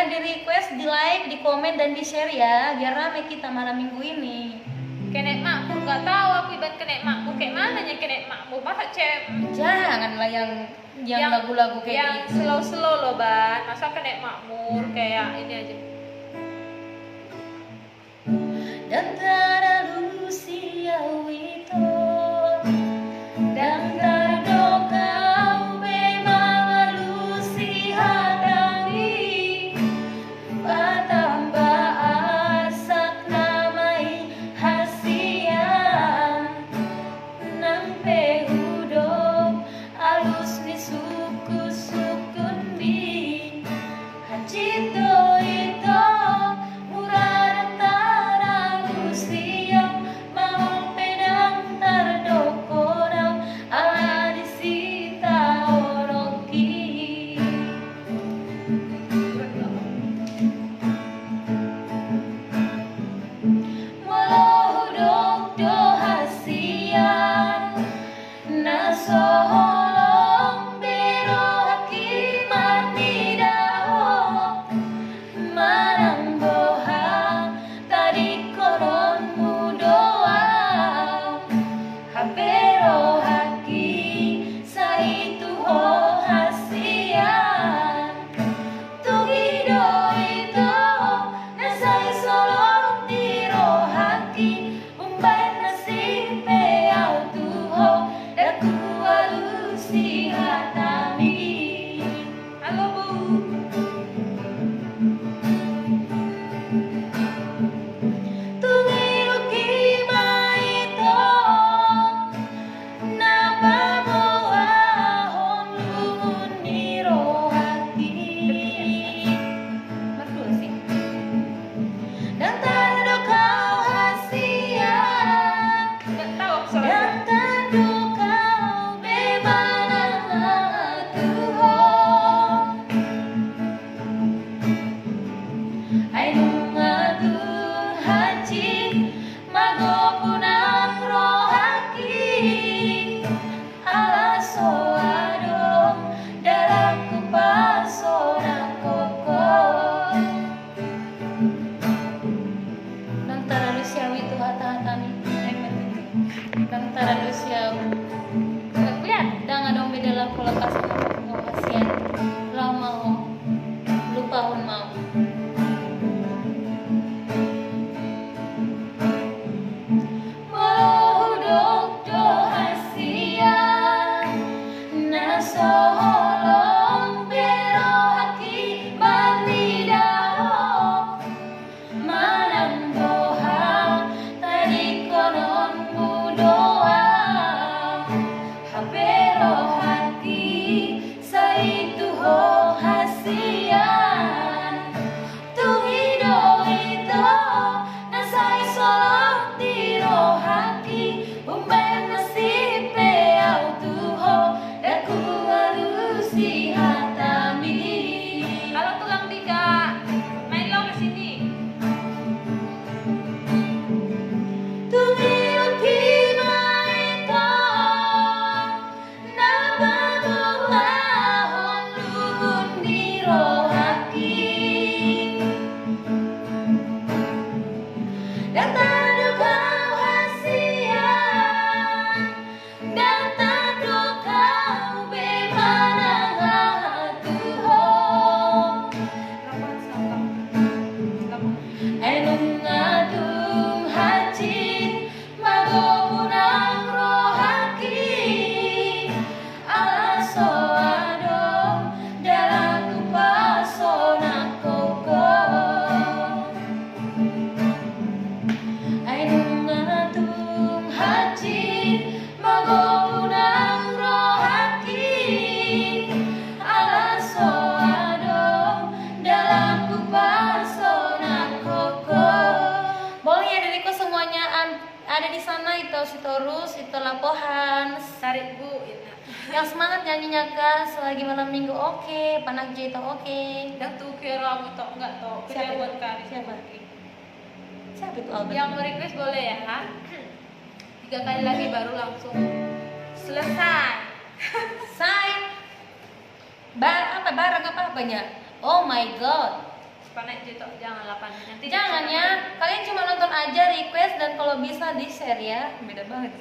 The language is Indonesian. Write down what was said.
yang di request, di like, di komen dan di share ya, biar rame kita malam minggu ini. Kenek makmur nggak tahu aku iban kenek makmur kayak mananya kenek makmur masa Janganlah yang lagu-lagu kayak yang gitu. slow loh ban, masa kenek makmur kayak ini aja. Dan taralu siau itu dan tardokau memang alusi hadawi patamba asak namai hasian nang pehudok alus ni suku-sukun di hacito itu murah taralu siau mau pedang tardokonau ala disita oroki walau dok do hasian nasoholong bero hakiman nidaho manang boha tadi koron mudoa habero haki saitu ho hasian tugido itu nasai solong tiro haki umban nasibe au tuho daku alusi hatami. Halo Bu. Tungiru kimaito napamoa honlungun niro hati Betul sih. dan tanda kau hasian Nggak tahu aku salah. dan tanda kau bebanan tuho ai nungadun haji magopunang rohaki ala soadong daraku pasona koko nang taralu siawi tu hata-hatami nang taralu siawi Nggak lihat. dang adong beda lah kalau kasih mau hasian lau mau lupa hun mau walau dok do hasian nasoholong bero haki manidaho manang boha tadi konon mudoa habero hati saitu ho hasian tuhido itu nasai solong tiro haki umben nasibe au tuho daku alusi hatami. Kalau tulang tiga main lo ke sini. Tumiu kimaito napamoa honlungun niro haki dan tanda kau hasian dan tanda kau bemanang tuho Lapan sangkam. enung ngadung haji magopunang rohaki ala soadong dalaku pasona koko enung ngadung haji magopunang rohaki ala soadong dalaku pasona koko. Boleh ya diriku semuanya ada di sana itu sitorus itu lapohan Tarik Bu. Ini. yang semangat nyanyinya guys selagi malam minggu oke panak jito oke. Dan tuh kira aku tok nggak tok. Siapa itu? Buat kali. Siapa? Siapa itu Albert? Yang mau request boleh ya? 3 kali lagi baru langsung selesai. Say apa barang apa apanya? Oh my god. Panek gitu, jangan 8 nanti. Jangan ya, kalian cuma nonton aja, request, dan kalau bisa di share ya. Beda banget.